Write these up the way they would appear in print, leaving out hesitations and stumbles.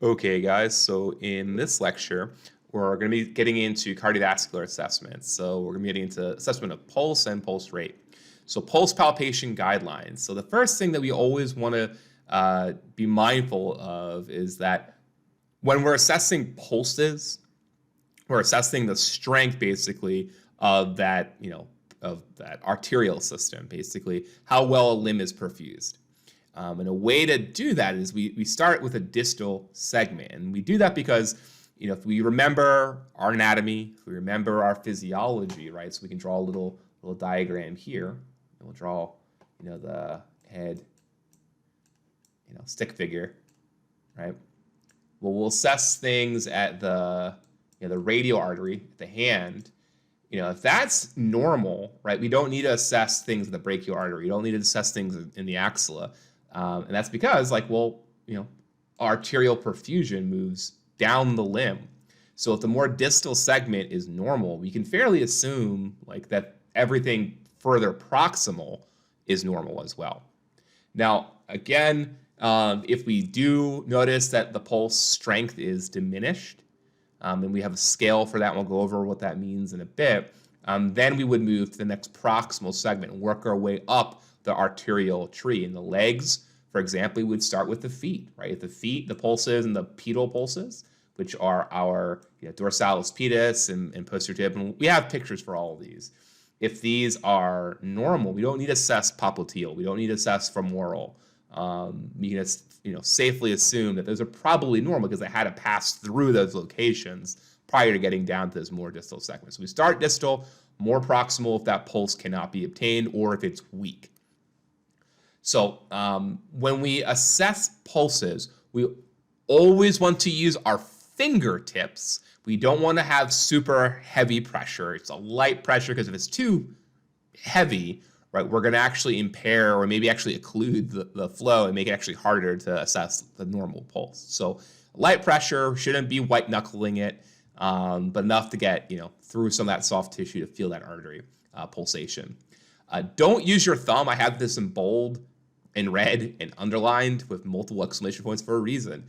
Okay, guys, so in this lecture, we're going to be getting into cardiovascular assessments. So we're going to be getting into assessment of pulse and pulse rate. So pulse palpation guidelines. So the first thing that we always want to be mindful of is that when we're assessing pulses, we're assessing the strength basically of that, of that arterial system, basically how well a limb is perfused. And a way to do that is we start with a distal segment. And we do that because, if we remember our anatomy, if we remember our physiology, right? So we can draw a little diagram here. And we'll draw, the head, stick figure, right? Well, we'll assess things at the radial artery, the hand. If that's normal, right, we don't need to assess things in the brachial artery. We don't need to assess things in the axilla. And that's because, arterial perfusion moves down the limb. So if the more distal segment is normal, we can fairly assume that everything further proximal is normal as well. Now, again, if we do notice that the pulse strength is diminished, and we have a scale for that, and we'll go over what that means in a bit, then we would move to the next proximal segment and work our way up the arterial tree. In the legs, for example, we would start with the feet, right? The feet, the pulses and the pedal pulses, which are our dorsalis, pedis, and posterior tib. And we have pictures for all of these. If these are normal, we don't need to assess popliteal. We don't need to assess femoral. We can safely assume that those are probably normal because they had to pass through those locations prior to getting down to this more distal segment. So we start distal, more proximal if that pulse cannot be obtained or if it's weak. So when we assess pulses, we always want to use our fingertips. We don't want to have super heavy pressure. It's a light pressure because if it's too heavy, right, we're going to actually impair or maybe actually occlude the flow and make it actually harder to assess the normal pulse. So light pressure, shouldn't be white knuckling it, but enough to get through some of that soft tissue to feel that artery pulsation. Don't use your thumb. I have this in bold and red and underlined with multiple exclamation points for a reason.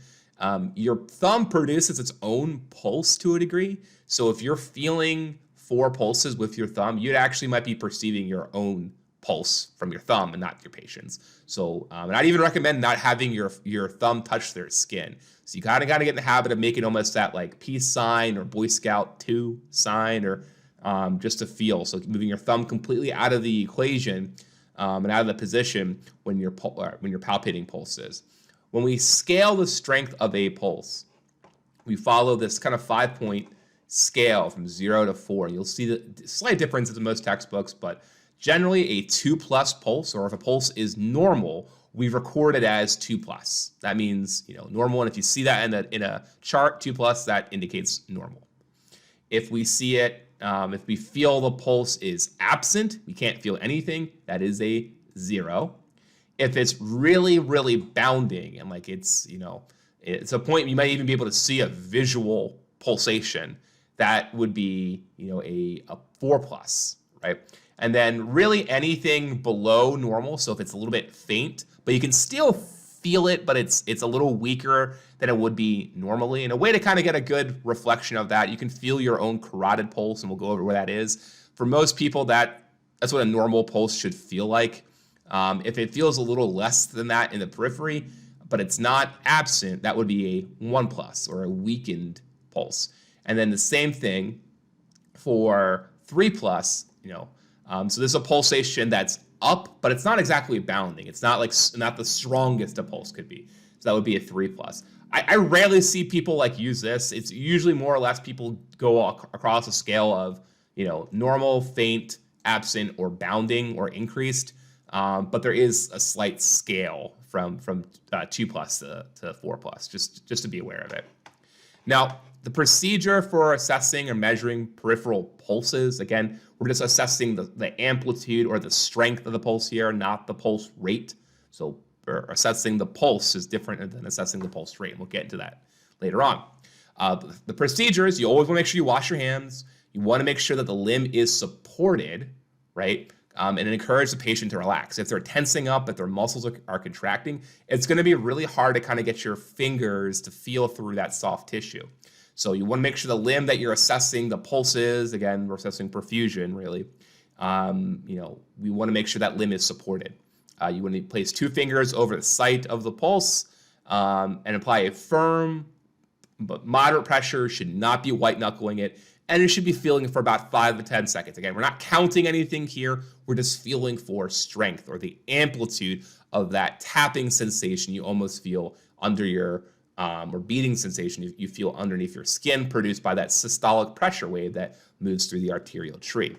Your thumb produces its own pulse to a degree. So if you're feeling 4 pulses with your thumb, you actually might be perceiving your own pulse from your thumb and not your patient's. So and I'd even recommend not having your thumb touch their skin. So you kind of got to get in the habit of making almost that peace sign or Boy Scout 2 sign or just to feel. So moving your thumb completely out of the equation and out of the position when you're palpating pulses. When we scale the strength of a pulse, we follow this kind of 5-point scale from 0 to 4. You'll see the slight differences in most textbooks, but generally a 2+ pulse, or if a pulse is normal, we record it as 2+. That means normal, and if you see that in a chart, 2+, that indicates normal. If we see it, if we feel the pulse is absent, we can't feel anything, that is a 0. If it's really, really bounding and it's it's a point you might even be able to see a visual pulsation, that would be a 4+, right? And then really anything below normal, so if it's a little bit faint, but you can still feel it, but it's a little weaker than it would be normally. And a way to kind of get a good reflection of that, you can feel your own carotid pulse, and we'll go over where that is. For most people, that's what a normal pulse should feel like. If it feels a little less than that in the periphery, but it's not absent, that would be a 1+ or a weakened pulse. And then the same thing for 3+, so this is a pulsation that's up, but it's not exactly bounding. It's not not the strongest a pulse could be. So that would be a 3+. I rarely see people use this. It's usually more or less people go across a scale of, normal, faint, absent, or bounding or increased. But there is a slight scale from 2+ to 4+, just to be aware of it. Now, the procedure for assessing or measuring peripheral pulses, again, we're just assessing the amplitude or the strength of the pulse here, not the pulse rate. So assessing the pulse is different than assessing the pulse rate. We'll get into that later on. The procedure is you always want to make sure you wash your hands. You want to make sure that the limb is supported, right? and encourage the patient to relax. If they're tensing up, if their muscles are contracting, it's going to be really hard to kind of get your fingers to feel through that soft tissue. So you want to make sure the limb that you're assessing the pulse is, again, we're assessing perfusion really. We want to make sure that limb is supported. You want to place 2 fingers over the site of the pulse and apply a firm but moderate pressure. Should not be white knuckling it. And you should be feeling it for about 5 to 10 seconds. Again, we're not counting anything here. We're just feeling for strength or the amplitude of that tapping sensation you almost feel under your, or beating sensation you feel underneath your skin, produced by that systolic pressure wave that moves through the arterial tree.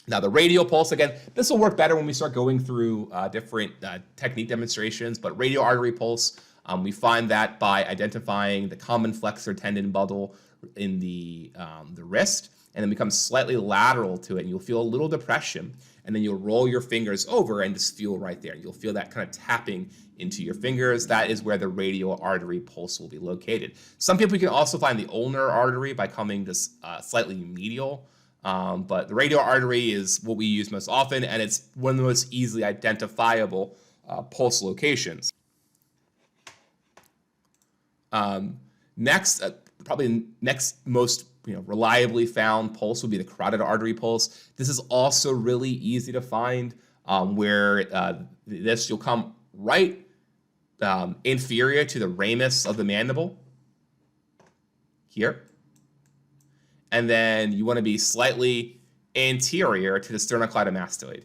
Now, the radial pulse, again, this will work better when we start going through different technique demonstrations, but radial artery pulse, we find that by identifying the common flexor tendon bundle in the wrist, and then becomes slightly lateral to it, and you'll feel a little depression, and then you'll roll your fingers over and just feel right there. You'll feel that kind of tapping into your fingers. That is where the radial artery pulse will be located. Some people can also find the ulnar artery by coming this slightly medial, but the radial artery is what we use most often, and it's one of the most easily identifiable pulse locations. Probably next most reliably found pulse would be the carotid artery pulse. This is also really easy to find, where you'll come right inferior to the ramus of the mandible here, and then you want to be slightly anterior to the sternocleidomastoid,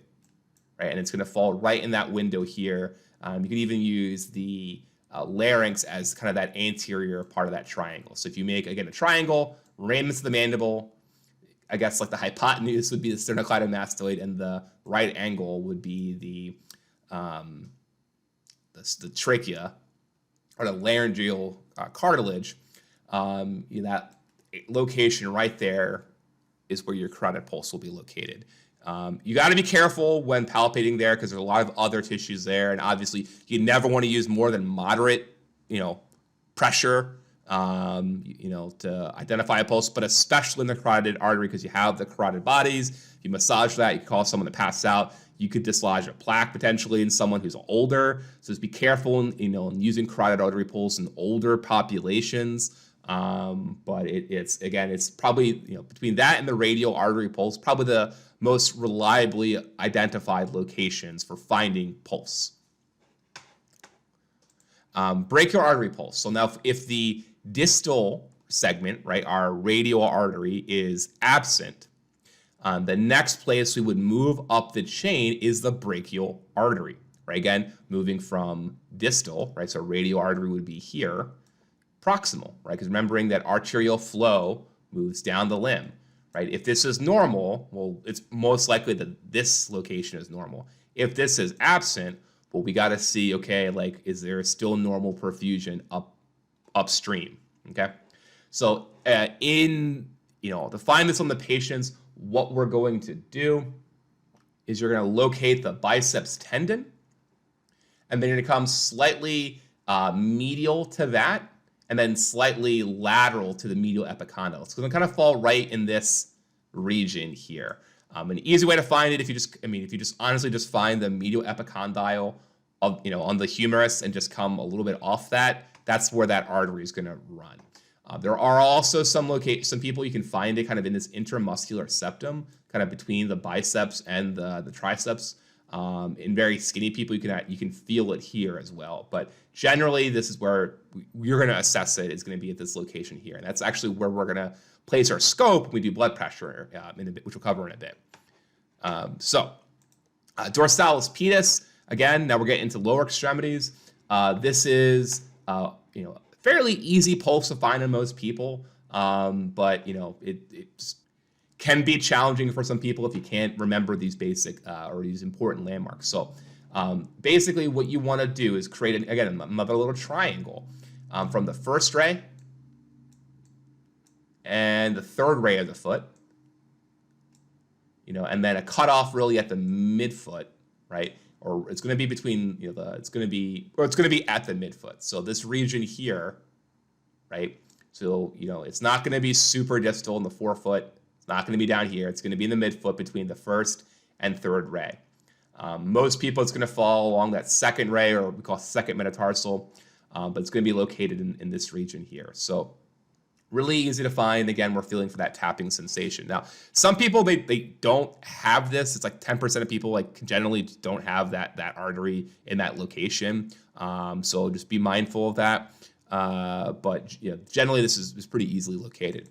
right? And it's going to fall right in that window here. You can even use the larynx as kind of that anterior part of that triangle. So if you make, again, a triangle, ramus of the mandible, I guess like the hypotenuse would be the sternocleidomastoid, and the right angle would be the trachea or the laryngeal cartilage. That location right there is where your carotid pulse will be located. You got to be careful when palpating there because there's a lot of other tissues there, and obviously you never want to use more than moderate, pressure, to identify a pulse, but especially in the carotid artery because you have the carotid bodies. If you massage that, you can cause someone to pass out. You could dislodge a plaque potentially in someone who's older. So just be careful in using carotid artery pulse in older populations. But it's probably, between that and the radial artery pulse, probably the most reliably identified locations for finding pulse. Brachial artery pulse. So now if the distal segment, right, our radial artery is absent, the next place we would move up the chain is the brachial artery, right? Again, moving from distal, right? So radial artery would be here, proximal, right? Because remembering that arterial flow moves down the limb, right? If this is normal, well, it's most likely that this location is normal. If this is absent, well, we got to see, okay, like, is there still normal perfusion upstream, okay? So to find this on the patients, what we're going to do is you're going to locate the biceps tendon, and then you're going to come slightly medial to that, and then slightly lateral to the medial epicondyle. It's going to kind of fall right in this region here. An easy way to find it, if you just honestly just find the medial epicondyle on the humerus and just come a little bit off that, that's where that artery is going to run. There are also some people you can find it kind of in this intramuscular septum, kind of between the biceps and the triceps. In very skinny people, you can feel it here as well. But generally, this is where you're going to assess it. It's going to be at this location here. And that's actually where we're going to place our scope when we do blood pressure, which we'll cover in a bit. Dorsalis pedis, again, now we're getting into lower extremities. This is, fairly easy pulse to find in most people, but it can be challenging for some people if you can't remember these basic or these important landmarks. So basically what you want to do is create, another little triangle from the first ray and the third ray of the foot, and then a cutoff really at the midfoot, right? Or it's going to be between, it's going to be at the midfoot. So this region here, right? So, it's not going to be super distal in the forefoot. It's not going to be down here. It's going to be in the midfoot between the first and third ray. Most people, it's going to fall along that second ray, or we call second metatarsal, but it's going to be located in this region here. So really easy to find. Again, we're feeling for that tapping sensation. Now, some people, they don't have this. It's like 10% of people like generally don't have that artery in that location. So just be mindful of that. But generally this is pretty easily located.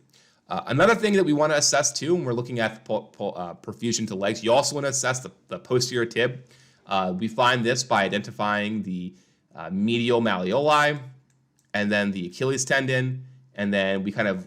Another thing that we want to assess too, when we're looking at perfusion to legs, you also want to assess the posterior tib. We find this by identifying the medial malleoli and then the Achilles tendon, and then we kind of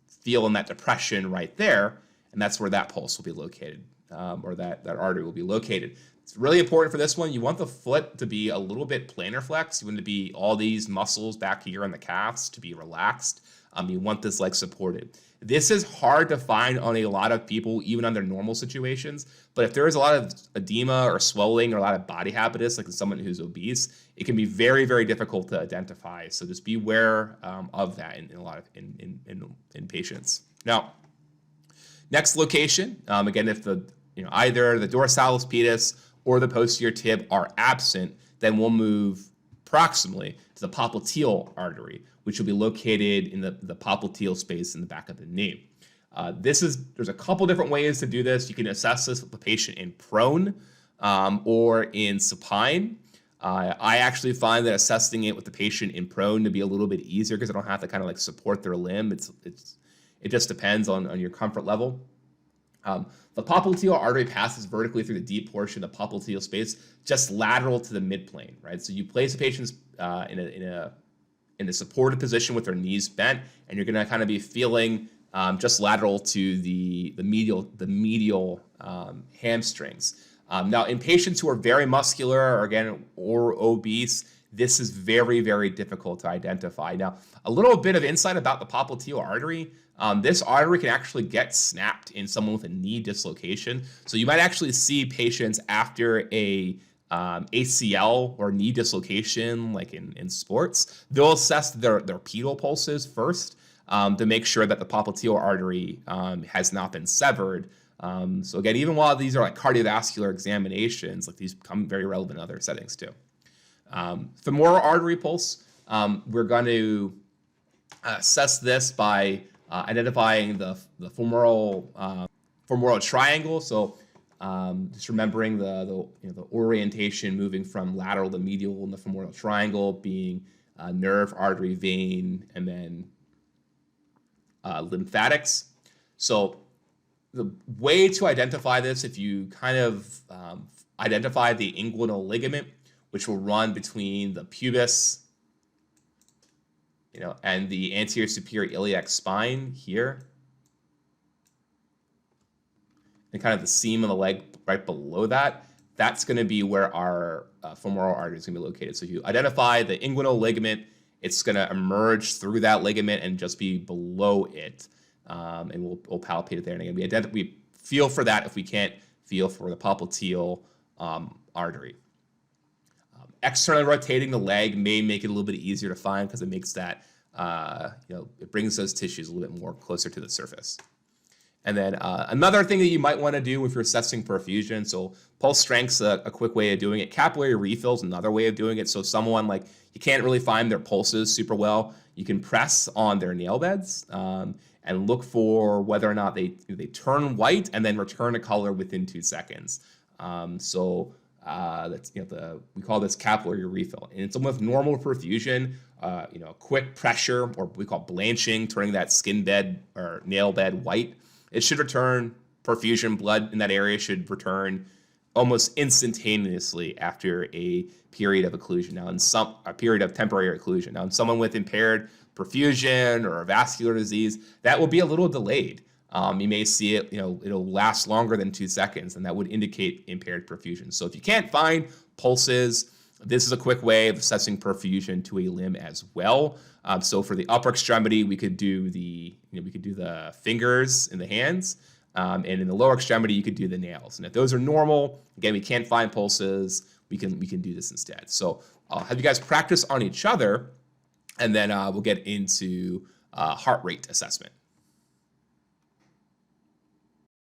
feel in that depression right there, and that's where that pulse will be located, or that artery will be located. It's really important for this one. You want the foot to be a little bit plantar flex. You want it to be all these muscles back here in the calves to be relaxed. You want this leg supported. This is hard to find on a lot of people, even under normal situations. But if there is a lot of edema or swelling or a lot of body habitus, like in someone who's obese, it can be very, very difficult to identify. So just be aware of that in a lot of in patients. Now, next location, again, if either the dorsalis pedis or the posterior tib are absent, then we'll move proximally to the popliteal artery, which will be located in the popliteal space in the back of the knee. There's a couple different ways to do this. You can assess this with the patient in prone or in supine. I actually find that assessing it with the patient in prone to be a little bit easier because I don't have to kind of like support their limb. It just depends on your comfort level. The popliteal artery passes vertically through the deep portion of the popliteal space, just lateral to the midplane, right? So you place the patients in a supported position with their knees bent, and you're going to kind of be feeling just lateral to the medial hamstrings. Now, in patients who are very muscular or obese, this is very, very difficult to identify. Now, a little bit of insight about the popliteal artery. This artery can actually get snapped in someone with a knee dislocation. So you might actually see patients after a ACL or knee dislocation, like in sports, they'll assess their pedal pulses first to make sure that the popliteal artery has not been severed. So again, even while these are like cardiovascular examinations, like these become very relevant in other settings too. Femoral artery pulse, we're going to assess this by identifying the femoral triangle. So just remembering the orientation moving from lateral to medial in the femoral triangle being nerve, artery, vein, and then lymphatics. So the way to identify this, if you kind of identify the inguinal ligament, which will run between the pubis, and the anterior superior iliac spine here, and kind of the seam of the leg right below that, that's going to be where our femoral artery is going to be located. So if you identify the inguinal ligament, it's going to emerge through that ligament and just be below it, and we'll palpate it there. And again, we feel for that if we can't feel for the popliteal artery. Externally rotating the leg may make it a little bit easier to find because it makes that, it brings those tissues a little bit more closer to the surface. And then another thing that you might want to do if you're assessing perfusion, so pulse strength's a quick way of doing it. Capillary refill is another way of doing it. So someone like you can't really find their pulses super well, you can press on their nail beds and look for whether or not they turn white and then return to color within 2 seconds. That's we call this capillary refill. And someone with normal perfusion, quick pressure, or we call blanching, turning that skin bed or nail bed white, it should return perfusion. Blood in that area should return almost instantaneously after a period of occlusion. Now, a period of temporary occlusion. Now, in someone with impaired perfusion or vascular disease, that will be a little delayed. You may see it, it'll last longer than 2 seconds, and that would indicate impaired perfusion. So if you can't find pulses, this is a quick way of assessing perfusion to a limb as well. So for the upper extremity, we could do the fingers in the hands, and in the lower extremity, you could do the nails. And if those are normal, again, we can't find pulses, we can do this instead. So I'll have you guys practice on each other, and then we'll get into heart rate assessment.